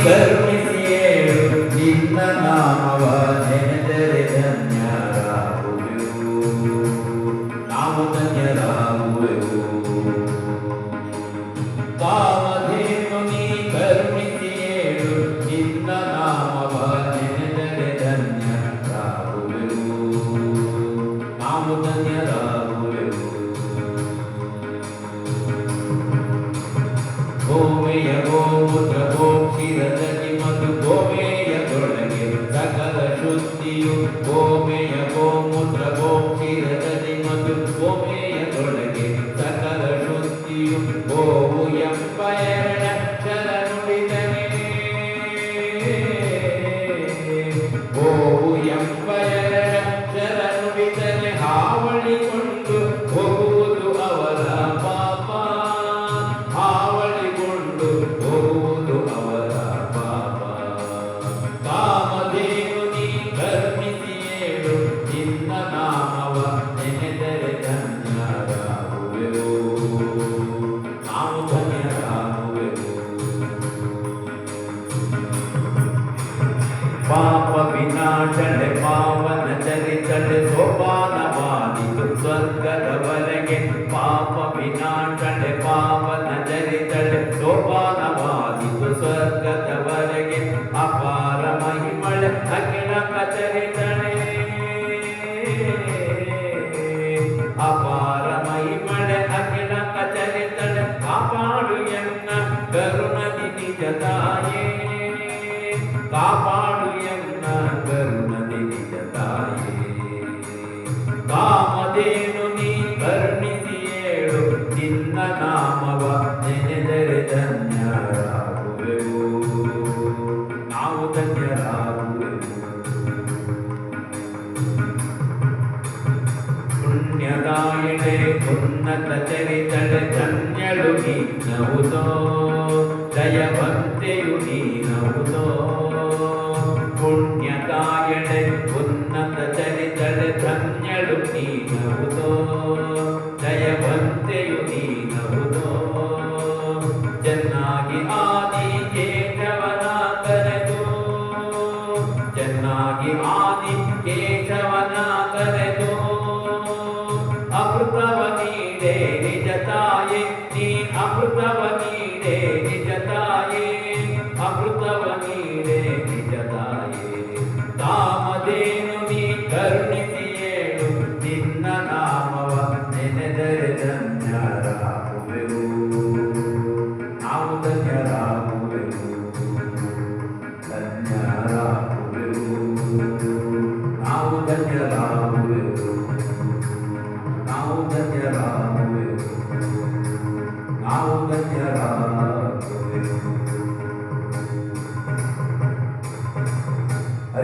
ಕರುಣಿಸಿಯೇಳು ನಿನ್ನ ನಾಮವ ನೆನೆದರೆ ಧನ್ಯರಾಗುವೆವು ನಾವು ಧನ್ಯರಾಗುವೆವು ಕಾಮಧೇನು ನೀ ಕರುಣಿಸಿಯೇಳು ನಿನ್ನ ನಾಮವ ನೆನೆದರೆ ಧನ್ಯರಾಗುವೆವು ನಾವು ಧನ್ಯರಾಗುವೆವು ಗೋಮೆಯ ಗೋಮೂತ್ರ ಗೋಕ್ಷೀರದಲ್ಲಿ ಮತ್ತು ಗೋಮೆಯದೊಳಗೆ ಸಕಲ ಶುದ್ಧಿಯು ಗೋಮೆಯ ಗೋಮೂತ್ರ ಗೋಕ್ಷೀರದಲ್ಲಿ ಮತ್ತು ಗೋಮೆಯದೊಳಗೆ ಸಕಲ ಶುದ್ಧಿಯು ಗೋವು ಎಂಬ ಎರಡಕ್ಷರ ನುಡಿದರೆ ಗೋವು ಎಂಬ ಎರಡಕ್ಷರ ನುಡಿದರೆ ಹಾವಳಿಕೊಂಡು ಹೋಗುವುದು ಅವರ ಪಾಪ ಹಾವಳಿಕೊಂಡು ಹೋಗುವುದು ಅವರ ಪಾಪ ಕಾಮಧೇನು ನೀ ಕರುಣಿಸಿಯೇಳು ನಿನ್ನ ನಾಮವ ನೆನೆದರೆ ಧನ್ಯರಾಗುವೆವು ನಾವು ಧನ್ಯರಾಗುವೆವು ಪಾಪ ವಿನಾಶಳೆ ಪಾವನ ಚರಿತಳೆ ಸೋಪಾನವಾದಿತು ಸ್ವರ್ಗದವರೆಗೆ ಪಾಪ ವಿನಾಶಳೆ ಪಾವನ ಚರಿತಳೆ ಸೋಪಾನವಾದಿತು ಸ್ವರ್ಗದವರೆಗೆ ಅಪಾರ ಮಹಿಮಳೆ ಅಖಿಲ ಕಚರಿತಳೆ ಅಪಾರ ಮಹಿಮಳೆ ಅಖಿಲ ಕಚರಿತಳೆ ಕಾಪಾಡು ಎನ್ನ ಕರುಣದಿ ನಿಜ ತಾಯೇ ಕಾಪಾಡು ಎನ್ನ ಕರುಣದಿ ನಿಜ ತಾಯೇ ಕಾಮಧೇನು ನೀ ಕರುಣಿಸಿಯೇಳು ನಿನ್ನ ನಾಮವ ನೆನೆದರೆ ಧನ್ಯರಾಗುವೆವು ನಾವು ಧನ್ಯರಾಗುವೆವು ಪುಣ್ಯದಾಯಿಣೆ ಉನ್ನತ ಚರಿತಳೆ ಧನ್ಯಳು ನೀನವುದೋ ಜಯವಂತೆಯು ನೀನವುದೋ ಪುಣ್ಯದಾಯಣೆ ಉನ್ನತ ಚರಿತಳೆ ಧನ್ಯಳು ನೀನವುದೋ ಜಯವಂತೆಯು ನೀನವುದೋ ಚೆನ್ನಾಗಿ ಆದಿ ಕೇಶವನ ಕರೆದು ಚೆನ್ನಾಗಿ ಆದಿ ಕೇಶವನ ಕರೆದು ಅಮೃತವ ನೀಡೆ ನಿಜ ತಾಯೇ ನೀ ಅಮೃತವ ನೀಡೆ ನಿಜ ತಾಯೇ ಅಮೃತವ ನೀಡೆ ನಿಜ ತಾಯೇ ಕಾಮಧೇನು ನೀ ಕರುಣಿಸಿಯೇಳು ನಿನ್ನ ನಾಮವ ನೆನೆದರೆ ಧನ್ಯರಾಗುವೆವು ನಾವು ಧನ್ಯರಾಗುವೆವು ಧನ್ಯರಾಗುವೆವು ನಾವು ಧನ್ಯರಾಗುವೆವು